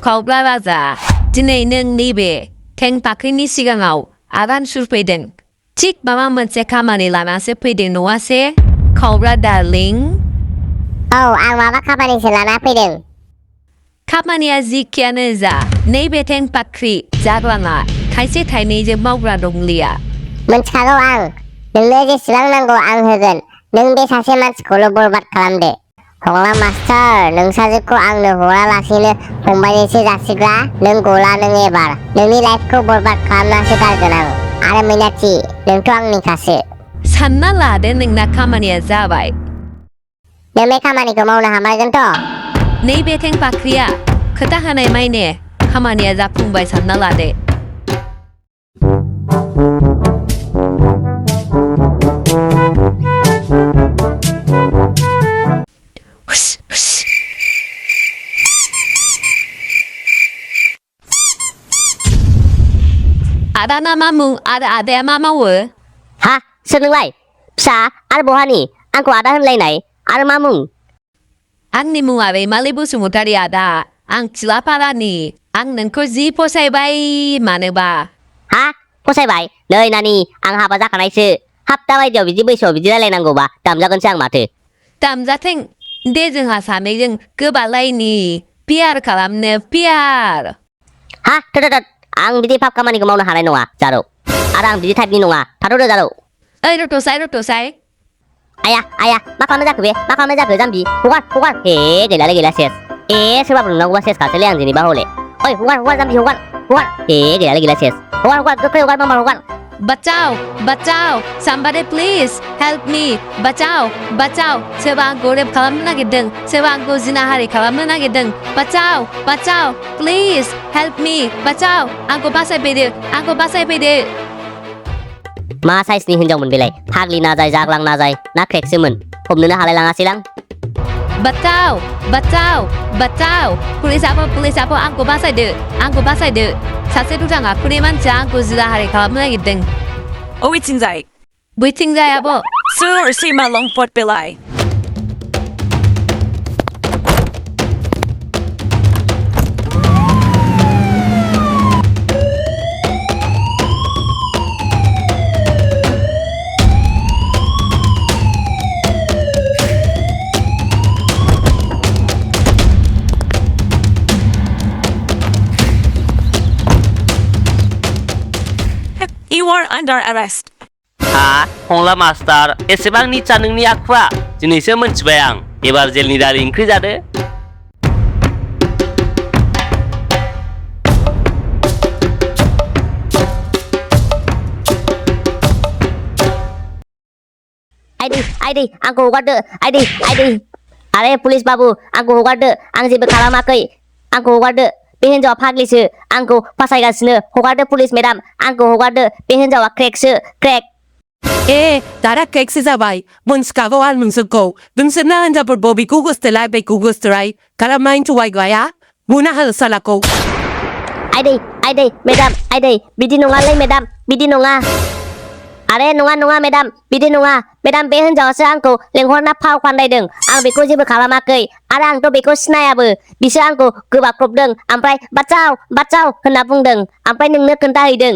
खावब्लाबाजा दिनै नों नैबे थें फाख्रिनि सिगाङाव आगान सुरफैदों थिग माबा मोनसे खामानि लानासो फैदों नङासे खावब्ला डार्लिं औ आं माबा खामानिसो लाना फैदों खामानिया जिखियानो जा नैबे थें फाख्रि जाग्लाङा थाइसे थाइनैजों मावग्रा दंलिया मोनथिखागौ आं नोंनो जेसेबां नांगौ आं होगोन नों बे सासे मानसिखौल' बरबाद खालामदो हंला मास्टार नोंसाजोखौ आंनो हरालासेनो फंबायनिसो जासिग्रा नों गला नों एबार नोंनि लाइफखौ बरबाद खालामनासो गारगोन आं आरो मैनाथि नोंथ' आंनिखासो सानना लादो नोंना खामानिया जाबाय नों बे खामानिखौ मावनो हामारगोनथ' नैबे थें फाख्रिया खोथा होनाय मायने खामानिया जाफुंबाय सानना लादो आदाना मा मुं आरो आदाया मा मावो हा सोर नोंलाय फिसा आरो बहानि आंखौ आदा होनलायनाय आरो मा मुं आंनि मुङा रैमालि बसुमतारी आदा आं खिलापारानि आं नोंखौ जि फसायबाय मानोबा हा फसायबाय नै नानि आं हाबा जाखानायसो हाबता बायदियाव बिदि बैसोआव बिदि रायलायनांगौबा दामजागोनसो आं माथो दामजाथों दे जोंहा सानैजों गोबालायनि पियार खालामनो पियार हा थोद आं बिदि पाप खामानिखौ मावनो हानाय नङा जारौ आरो आं बिदि टाइपनि नङा थाथ'दो जारौ ओइ रथ'साय आया मा खालामनाय जाखो बे मा खालामनाय जाखो जाम्बि हगार हे गैला सेस सोरबाबो नंनांगौबा सेस खासैलै आं दिनैबा हले ओइ हगार जाम्बि हगार हे गैला सेस हगार गोख्रै हगार मामा हगार बचाओ somebody please help me बचाओ सोरबा आंखौ रेप खालामनो नागिरदों सोरबा आंखौ जिनाहारि खालामनो नागिरदों बचाओ please help me बचाओ आंखौ बासायफैदो मा साइसनि हिनजावमोन बेलाय फाग्लि नाजाय जाग्लां नाजाय ना क्रेकसोमोन हमनोनो हालाय लाङासैलां बचाओ पुलिसआबो आंखौ बासायदो सासे दुथां आखुनि मानसिया आंखौ जिनाहारि खालामनो नागिरदों बैथिंजाय आब' सोर सैमा लंपट बेलाय You are under arrest. हा हंला मास्टार एसेबां निचा नोंनि आखुआ दिनैसो मोनथिबाय आं एबार जेलनि दारि ओंख्रि जादो आइदै आंखौ हगारदो आइदै आरे पुलिस बाबु आंखौ हगारदो आं जेबो खालामाखै आंखौ हगारदो बे हिनजावा फाग्लिसो आंखौ फासायगासिनो हगारदो पुलिस मेडाम आंखौ हगारदो बे हिनजावा क्रेकसो क्रेक दारा क्रेकसो जाबाय मोनथिखागौ आं नोंसोरना हिनजावफोर बबेखौ गोसथोलाय बेखौ गोसथोराय खालामनायनि थगायग्राया बुना हो सालाखौ आइदै मेडाम आइदै बिदि नङालै मेडाम बिदि नङा आरे नङा मेडाम बिदि नङा मेडाम बे हिनजावासो आंखौ लेंहरना फाव फान्दायदों आं बेखौ जेबो खालामाखै आरो आंथ' बेखौ सिनायाबो बिसोर आंखौ गोबाख्रबदों ओमफ्राय बाचाव होनना बुंदों ओमफ्राय नोंनो खोन्थाहैदों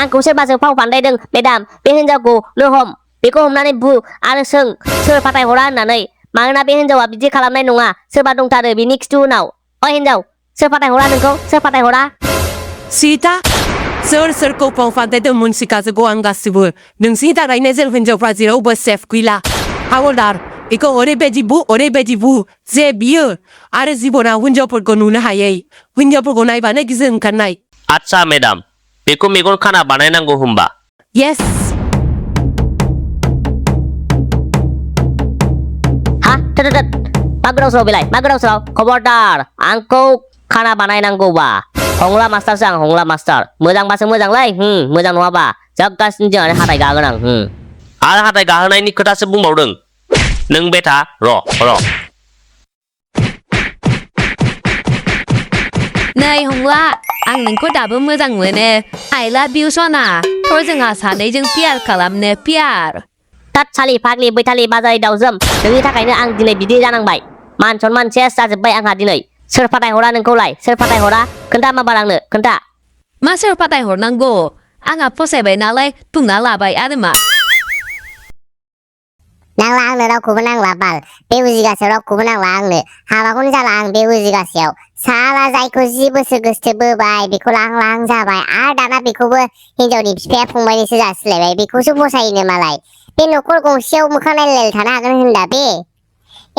आंखौ सोरबासो फाव फान्दायदों मेडाम बे हिनजावखौ हम बेखौ हमनानै बु आरो सोर फाथायहरा होननानै मानोना बे हिनजावा बिदि खालामनाय नङा सोरबा दंथारो बिनि खिथु उनाव अ हिनजाव सोर फाथायहरा नोंखौ सोर फाथायहरा सीता सोरखौ फाव फान्दायदों मोनथिखाजोबगौ आं गासिबो नोंसिनि थाखायनो जों हिनजावफ्रा जेरावबो सेफ गैला हावलदार बेखौ ओरैबायदि बु जे बियो आरो जिबनाव हिनजावफोरखौ नुनो हायै हिनजावफोरखौ नायबानो गिजों ओंखारनाय आच्छा मेडाम बेखौ मेगन खाना बानायनांगौ होमबा येस हा मा गोदाव सोराव बेलाय मा गोदाव सोराव खबरदार आंखौ खाना बानायनांगौबा हंला मास्टारसो आं हंला मास्टार मोजांबासो मोजांलै मोजां नङाबा जागासिनो जोंहानो हाथाय गागोन आं आरो हाथाय गाहोनायनि खोथासो बुंबावदों नों बेथा र' नै हंला आं नोंखौ दाबो मोजां मोनो I love you सना थ' जोंहा सानैजों पियार खालामनो पियार तात सालि फाग्लि बैथालि बाजारि दावजोम नोंनि थाखायनो आं दिनै बिदि जानांबाय मान सनमान सेस जाजोब्बाय आंहा दिनै सोर फाथायहरा नोंखौलाय सोर फाथायहरा खोन्था माबार आंनो खोन्था मा सोर फाथायहरनांगौ आंहा फसायबाय नालाय बुंना लाबाय आरो मा नांला आंनो रावखौबो नांला बाल बे उजिगासेयाव रावखौबो नांला आंनो हाबाखौनो जाला आं बे उजिगासेयाव साला जायखौ 10 बोसोर गोसो बोबाय बेखौ लाहां जाबाय आरो दाना बेखौबो हिनजावनि बिफाया फंबायनिसो जासिलायबाय बेखौसो फसायोनो मालाय बे न'खर गंसेयाव मोखां नायलायलाय थानो हागोन होनदा बे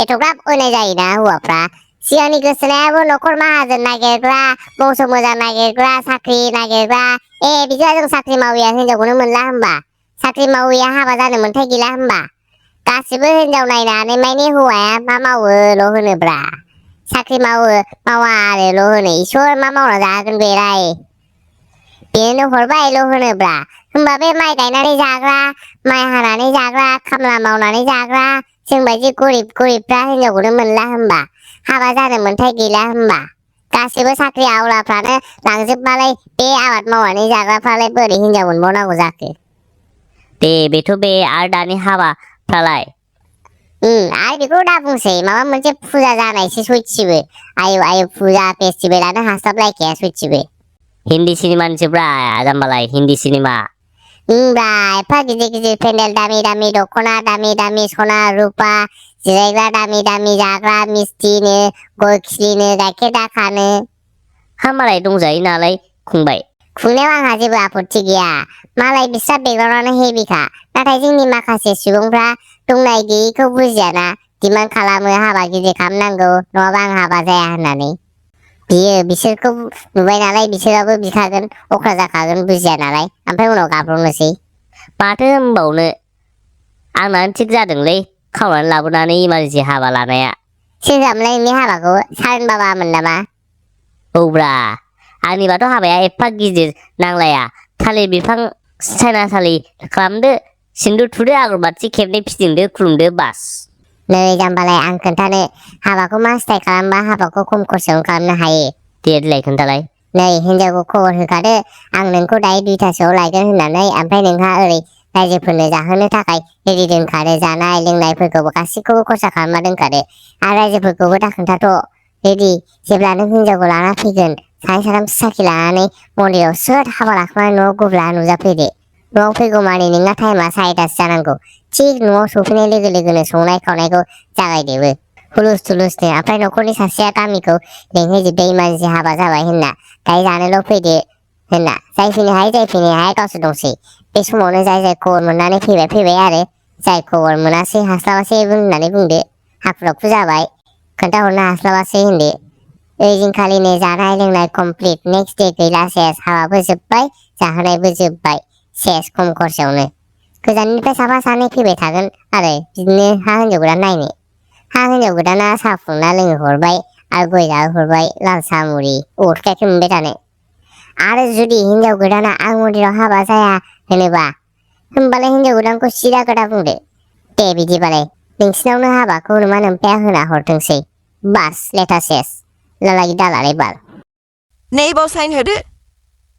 एथ'ग्राब अयनाय जायोना हौवाफ्रा सिगांनि गोसोनायाबो न'खर माहाजोन नागिरग्रा बंस मोजां नागिरग्रा साख्रि नागिरग्रा बिदिबा जों साख्रि मावैया हिनजावखौनो मोनला होमबा साख्रि मावैया हाबा जानो मोन्थाय गैला होमबा गासिबो हिनजाव नायनानै माने हौवाया मा मावोल' होनोब्रा साख्रि मावा आरोल' होनो इसोर मा मावना जागोन बेलाय बेनो हरबायल' होनोब्रा होमबा बे माइ गायनानै जाग्रा माइ हानानै जाग्रा खामला मावनानै जाग्रा जोंबायदि गरिबफ्रा हिनजावखौनो मोनला होमबा हाबा जानो मोन्थाय गैला होमबा गासिबो साख्रि आवलाफ्रानो लांजोबबालाय बे आबाद मावनानै जाग्राफ्रालाय बोरै हिनजाव मोनबावनांगौ जाखो दे बेथ' बे आरो दानि हाबाफ्रालाय आरो बेखौ दा बुंसै माबा मोनसे फुजा जानायसो सयथिबो आयु फुजा फेस्टिभेलानो हास्लाबलायखाया सयथिबो हिन्दी सिनेमानिसोब्रा जाम्बालाय हिन्दी सिनेमा ब्रा एफा गिदिर पेन्डेल दामि दख'ना दामि सना रुपा जिरायग्रा दामि जाग्रा मिस्थिनो गय खिलिनो गाइखेर दाखानो मालाय दंजायो नालाय खुंबाय खुंनायाव आंहा जेबो आपत्ति गैया मालाय बिस्रा बेकग्राउन्डआनो हेभिखा नाथाय जोंनि माखासे सुबुंफ्रा दंनाय गैयैखौ बुजियाना डिमान्ड खालामो हाबा गिदिर खालामनांगौ नङाबा आं हाबा जाया होननानै बिसोरखौ नुबाय नालाय बिसोराबो बिखागोन अख्रा जाखागोन बुजिया नालाय ओमफ्राय उनाव गाब्र'नोसै माथो होनबावनो आंनानो थिग जादोंलै खावनानै लाबोनानै इमारजेन्सि हाबा लानाया सोर जामलाय नोंनि हाबाखौ सारन बाबामोन नामा औब्रा आंनिबाथ' हाबाया एफा गिदिर नांलाया थालिर बिफां सायनासालि खालामदो सिन्दुर थुदो आगरबाथि खेबनै फिदिंदो खुलुमदो बास नै जाम्बालाय आं खोन्थानो हाबाखौ मा स्टाइल खालामबा हाबाखौ खम खरसायावनो खालामनो हायो देलाय खोन्थालाय नै हिनजावखौ खबर होखादो आं नोंखौ दायो 2टासोआव लायगोन होननानै ओमफ्राय नोंहा ओरै रायजोफोरनो जाहोनो थाखाय रेडि दोनखादो जानाय लोंनायफोरखौबो गासिखौबो खरसा खालामना दोनखादो आरो रायजोफोरखौबो दा खोन्थाथ' रेडि जेब्ला नों हिनजावखौ लाना फैगोन सानै साथाम साखि लानानै मन्दिराव सोर हाबा लाखांनानै न'आव गुबला नुजाफैदो न'आव फैगौ मानि नोंना टाइमा 4टासो जानांगौ थिग न'आव सफैनाय लोगो लोगोनो संनाय खावनायखौ जागायदोबो हुलुस थुलुसनो ओमफ्राय न'खरनि सासेया गामिखौ लेंहैजोबदो इमारजेन्सि हाबा जाबाय होनना दायो जानोल' फैदो होनना जाय फैनो हाया गावसोर दंसै बे समावनो जाय खबर मोननानै फैबाय आरो जाय खबर मोनासै हास्लाबासै होननानै बुंदो हाखु दाखु जाबाय खोन्थाहरनो हास्लाबासै होनदो ओइदिनखालिनो जानाय लोंनाय कमप्लिट नेक्स्ट दे गैला सेस हाबाबो जोब्बाय जाहोनायबो जोब्बाय सेस खम खरसायावनो गोजाननिफ्राय साफा सानै फैबाय थागोन आरो बिदिनो हा हिनजाव गोदान नायनो हा हिनजाव गोदाना साहा फुंना लोंहोहरबाय आरो गय जाहोहरबाय लाल साहा मुरि अबावथो गाइखेर मोनबाय थानो आरो जुदि हिनजाव गोदाना आं मन्दिराव हाबा जाया होनोबा होमबालाय हिनजाव गोदानखौ सिदा खोथा बुंदो दे बिदिबालाय नोंसिनावनो हाबाखौ नमा नोम्फाया होना हरथोंसै बास लेथा सेस लालागि दालालै बाल नैबाव साइन होदो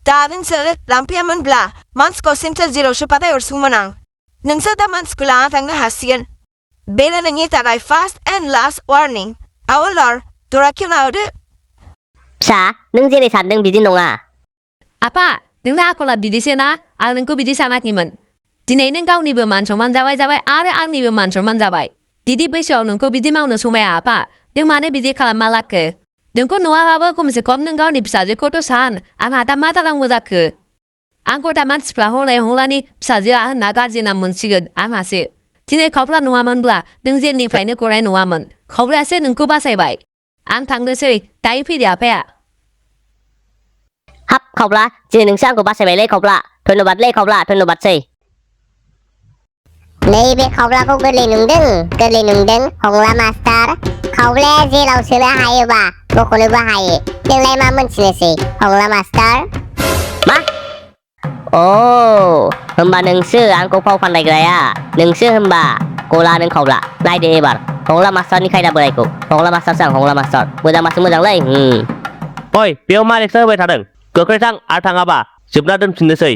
दा नोंसोर लांफैयामोनब्ला मानसिखौ सेन्टार जेरावसो फाथायहरसिगौमोन आं नोंसोर दा मानसिखौ लाना थांनो हासिगोन बेनो नोंनि थाखाय फार्स्ट एन्ड लास्ट वार्निं आवलार दरा खेवना होदो फिसा नों जेरै सानदों बिदि नङा आफा नोंना आखला बिदिसो ना आं नोंखौ बिदि सानाखैमोन दिनै नों गावनिबो मान सनमान जाबाय आरो आंनिबो मान सनमान जाबाय दिदि बैसोआव नोंखौ बिदि मावनो समाया आफा नों मानो बिदि खालामना लाखो नोंखौ नुवाबाबो खमसे खम नों गावनि फिसाजोखौथ' सान आंहा दा मा जानांगौ जाखो आंखौ दा मानसिफ्रा हलानि फिसाजोआ होनना गाज्रि नाम मोनसिगोन आंहासो दिनै खावब्ला नङामोनब्ला नों जेलनिफ्रायनो गनाय नङामोन खावब्लासो नोंखौ बासायबाय आं थांनोसै दायो फैदो आफाया हाब खावब्ला दिनै नोंसो आंखौ बासायबायलै खावब्ला धन्यबादलै खावब्ला धन्यबादसै नैबे खावब्लाखौ गोरलै नुदों हंला मास्टार खावब्लाया जेलाव सोनो हायोबा बख'नोबो हायो नोंलाय मा मोनथिनोसै हंला मास्टार मा होमबा नोंसो आंखौ फाव फान्दायग्राया नोंसो होमबा गला नों खावब्ला नायदो एबार हंला मास्टारनि खायदा बोरायखौ हंला मास्टारसो आं हंला मास्टार मोजां मासो मोजांलै ओइ बेयाव मा लेक्सार होबाय थादों गोख्रै थां आरो थाङाबा जोबना दोनफिननोसै